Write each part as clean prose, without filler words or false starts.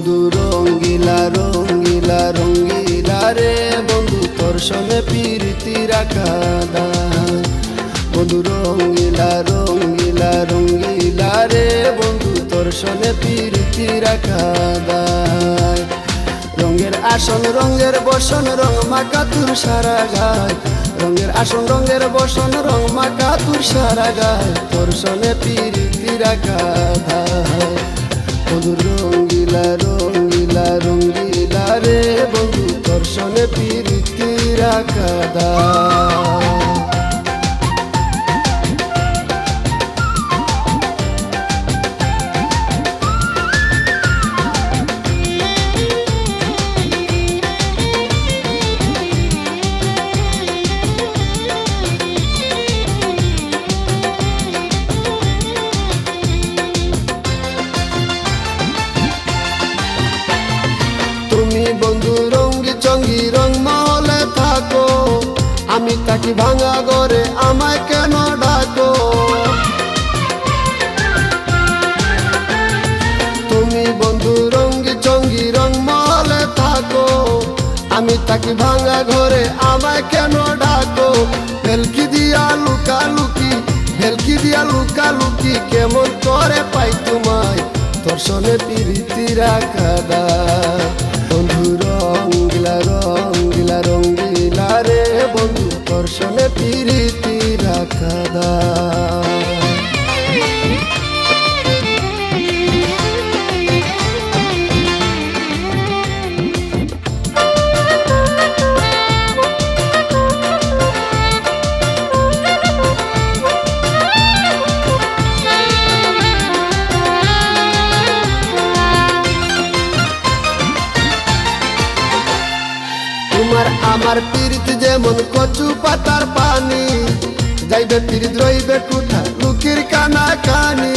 বন্ধু রঙ্গিলা রঙ্গিলা রঙ্গিলা রে বন্ধু তোর সনে প্রীতি রাখা দায়। বন্ধু রঙ্গিলা রঙ্গিলা রঙ্গিলা রে বন্ধু তোর সনে প্রীতি রাখা দায়। রঙের আসন রঙের বসন রং মাকা তোর সারা গায়। রঙের আসন রঙের বসন রং মাকা তোর সারা গায়। তোর সনে প্রীতি রাখা দায়। বন্ধু রঙ্গিলা রঙ্গিলা রঙ্গিলা রে বন্ধু তোর সনে প্রীতি রাখা দায়। বন্ধু রঙ্গি চঙ্গি রং মহলে থাকো, আমি তাকি ভাঙা ঘরে আমায় কেন ডাকো। তুমি বন্ধু রঙ্গি চঙ্গি রং মহলে থাকো, আমি তাকি ভাঙা ঘরে আমায় কেন ডাকো। ভেলকি দিয়া লুকালুকি ভেলকি দিয়া লুকালুকি কেমন করে পাই তোমায় তোর সনে প্রীতি রাখা দায়। বন্ধু রঙ্গিলা রঙ্গিলা রঙ্গিলা রে বন্ধু তোর সনে প্রীতি রাখা দায়। তোমার আমার প্রীতি যেমন কচু পাতার পানি, যাইবে প্রীত রইবে কুঠা লুকির কানা কানি।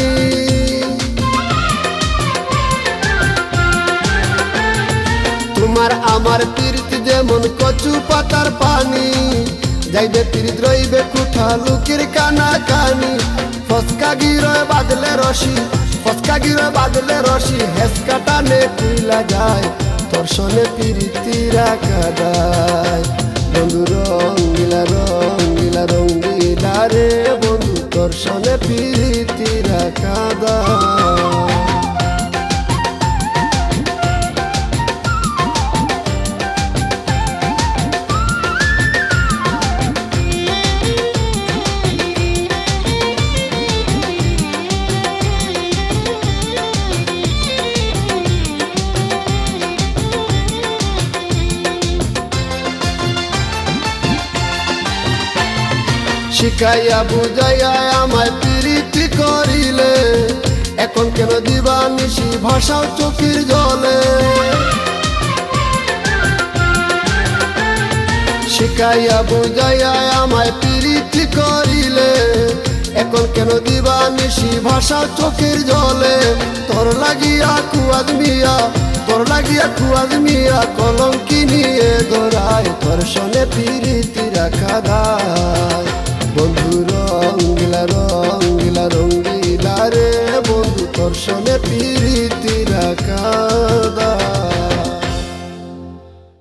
তোমার আমার প্রীতি যেমন কচু পাতার পানি, যাইবে প্রীত রইবে কুঠা লুকির কানা কানি। ফসকা গিরয় বাদলে রশি ফসকা গিরয় বাদলে রশি হেসকা টানে কুইলা যায় তোর সনে প্রীতি রাখা দায়। বন্ধু রঙ্গিলা রঙ্গিলা রঙ্গিলা রে বন্ধু তোর সনে প্রীতি রাখা দায়। শিখাইয়া বুঝাইয়া আমায় প্রীতি করিলে, এখন কেন দিবা নিশি ভাষাও চোখের জলে। শিখাইয়া বুঝাইয়া আমায় প্রীতি করিলে, এখন কেন দিবা নিশি ভাষাও চোখের জলে। তোর লাগিয়া কুয়াদ মিয়া তোর লাগিয়া কুয়াদ মিয়া কলঙ্কি নিয়ে দৌড়ায় তোর সনে প্রীতি রাখা দায়। বন্ধু রঙ্গিলা রঙ্গিলা রঙ্গিলা রে বন্ধু তোর সনে প্রীতি রাখা দায়।